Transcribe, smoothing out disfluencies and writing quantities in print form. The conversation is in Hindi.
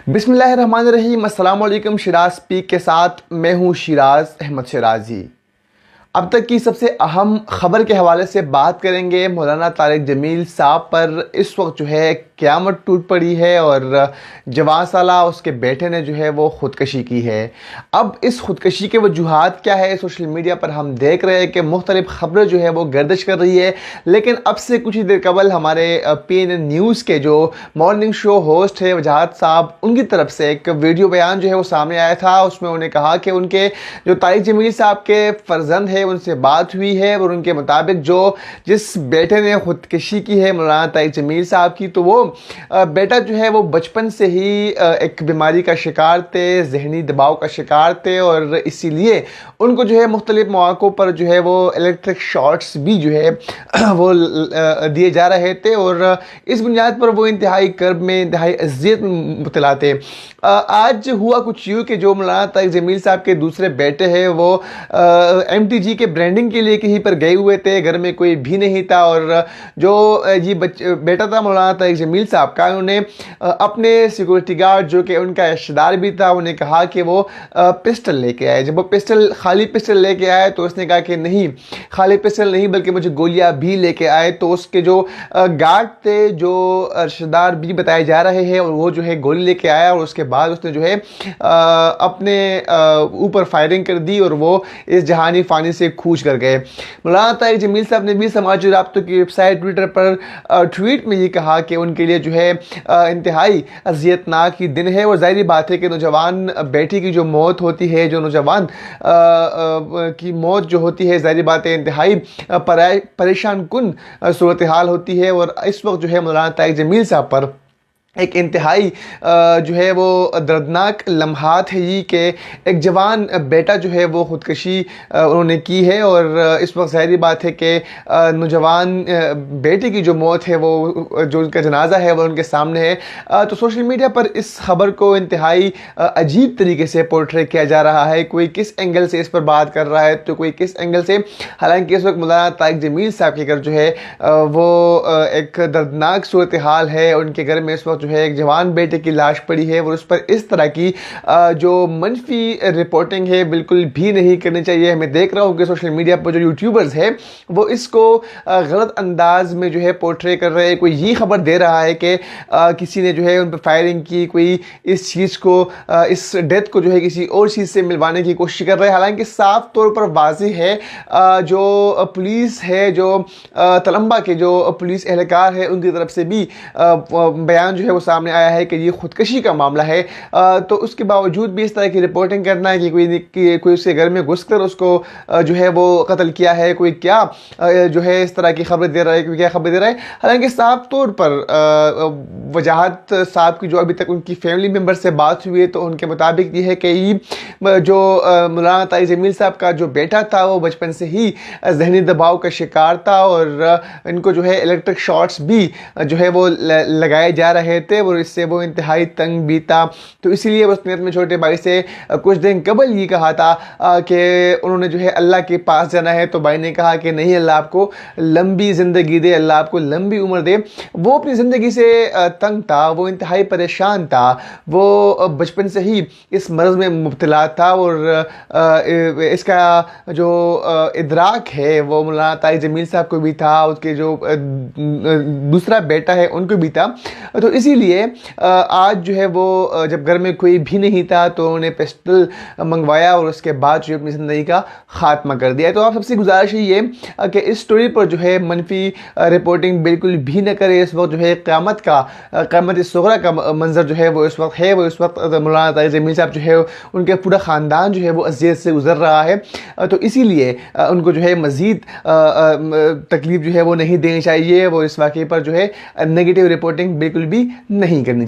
बिस्मिल्लाहिर्रहमानिर्रहीम। अस्सलाम वालेकुम। शिराज स्पीक के साथ मैं हूँ शिराज अहमद शिराजी। अब तक की सबसे अहम खबर के हवाले से बात करेंगे। मौलाना तारिक जमील साहब पर इस वक्त जो है क़यामत टूट पड़ी है और जवान साला उसके बेटे ने जो है वो ख़ुदकशी की है। अब इस ख़ुदकशी के वजूहात क्या है, सोशल मीडिया पर हम देख रहे हैं कि मुख्तलिफ खबरें जो है वो गर्दिश कर रही है। लेकिन अब से कुछ ही देर कबल हमारे PNN न्यूज़ के जो मॉर्निंग शो होस्ट है वजाहत साहब, उनकी तरफ से एक वीडियो बयान जो है वो सामने आया था। उसमें उन्होंने कहा कि उनके जो तारिक जमील साहब के फर्जंद है उनसे बात हुई है और उनके मुताबिक जिस बेटे ने खुदकशी की है मौलाना तारिक जमील साहब की, तो वो बेटा जो है वो बचपन से ही एक बीमारी का शिकार थे, जहनी दबाव का शिकार थे और इसीलिए उनको जो है मुख्तलिफ मौक़ों पर जो है वो इलेक्ट्रिक शॉट्स भी जो है वो दिए जा रहे थे और इस बुनियाद पर वो इंतहाई कर्ब में, इंतहाई अज़ियत में मुब्तला थे। आज हुआ कुछ यूँ कि जो मौलाना तारिक जमील साहब के दूसरे बेटे हैं वो MTG के ब्रांडिंग के लिए कहीं पर गए हुए थे, घर में कोई भी नहीं था और जो ये बेटा था मौलाना तारिक जमील साहब का, उन्होंने अपने सिक्योरिटी गार्ड जो कि उनका रिश्तेदार भी था, उन्हें कहा कि वो पिस्टल लेके आए। जब वो खाली पिस्टल लेके आए तो उसने कहा कि नहीं, खाली पिस्टल नहीं बल्कि मुझे गोलियां भी लेके आए। तो उसके जो गार्ड थे, जो रिश्तेदार भी बताए जा रहे हैं, और वो जो है गोली लेके आया और उसके बाद उसने जो है अपने ऊपर फायरिंग कर दी और वो इस जहानी फानी से कूच कर गए। मौलाना तारिक जमील साहब ने भी समाजी राब्तों की वेबसाइट ट्विटर पर ट्वीट में ये कहा कि उनके लिए जो है इंतहाई अज़ियतनाक ही दिन है और ज़ाहिर बात है कि नौजवान बेटी की जो मौत होती है, जो नौजवान की मौत जो होती है, ज़ाहिर बात है इंतहाई परेशान कुन सूरत हाल होती है। और इस वक्त जो है मौलाना तारिक जमील साहब पर एक इंतहाई जो है वो दर्दनाक लम्हात है ये कि एक जवान बेटा जो है वो ख़ुदकशी उन्होंने की है और इस वक्त ज़ाहिर बात है कि नौजवान बेटे की जो मौत है वो, जो उनका जनाजा है वो उनके सामने है। तो सोशल मीडिया पर इस खबर को इंतहाई अजीब तरीके से पोर्ट्रे किया जा रहा है। कोई किस एंगल से इस पर बात कर रहा है तो कोई किस एंगल से। हालांकि इस वक्त मौलाना तारिक जमील साहब के घर जो है वो एक दर्दनाक सूरत हाल है। उनके घर में इस वक्त जो है एक जवान बेटे की लाश पड़ी है और उस पर इस तरह की जो मनफी रिपोर्टिंग है बिल्कुल भी नहीं करनी चाहिए। मैं देख रहा हूँ कि सोशल मीडिया पर जो यूट्यूबर्स हैं वो इसको गलत अंदाज में जो है पोर्ट्रे कर रहे हैं। कोई ये खबर दे रहा है कि किसी ने जो है उन पर फायरिंग की, कोई इस चीज़ को, इस डेथ को जो है किसी और चीज़ से मिलवाने की कोशिश कर रहे हैं। हालांकि साफ तौर पर वाज़ेह है, जो पुलिस है, जो तलंबा के जो पुलिस एहलकार है, उनकी तरफ से भी बयान जो है वो सामने आया है कि ये खुदकशी का मामला है। तो उसके बावजूद भी इस तरह की रिपोर्टिंग करना है कि कोई उसके घर में घुसकर उसको जो है वो कत्ल किया है, कोई क्या जो है इस तरह की खबर दे रहा है, कोई क्या खबर दे रहा है। हालांकि साफ तौर पर वजाहत साहब की जो अभी तक उनकी फैमिली मेम्बर से बात हुई है तो उनके मुताबिक ये है कि ये जो मौलाना तारिक जमील साहब का जो बेटा था वो बचपन से ही जहनी दबाव का शिकार था और इनको जो है इलेक्ट्रिक शॉट्स भी जो है वो लगाए जा रहे थे और इससे वो इंतहाई तंग भी था। तो इसीलिए उसने अपने छोटे भाई से कुछ दिन कबल ये कहा था कि उन्होंने जो है अल्लाह के पास जाना है। तो भाई ने कहा कि नहीं, अल्लाह आपको लंबी ज़िंदगी दे, अल्लाह आपको लंबी उम्र दे। वो अपनी ज़िंदगी से तंग था, वो इंतहाई परेशान था, वो बचपन से ही इस मर्ज़ में मुब्तला था और इसका जो इदराक है वो मौलाना तारिक जमील साहब को भी था, उसके जो दूसरा बेटा है उनको भी था। तो इसीलिए आज जो है वो जब घर में कोई भी नहीं था तो उन्हें पिस्टल मंगवाया और उसके बाद जो अपनी ज़िंदगी का ख़ात्मा कर दिया। तो आप सबसे गुजारिश ये कि इस स्टोरी पर जो है मनफी रिपोर्टिंग बिल्कुल भी न करे। इस वक्त जो है क़यामत सुग़रा का मंजर जो है वो इस वक्त है, वो इस वक्त मौलाना तारिक जमील साहब जो है उनके पूरा ख़ानदान जो है वो अज़ियत से गुजर रहा है। तो इसीलिए उनको जो है मज़ीद तकलीफ़ जो है वो नहीं देनी चाहिए। वो इस वाक़े पर जो है नेगेटिव रिपोर्टिंग बिल्कुल भी नहीं करनी।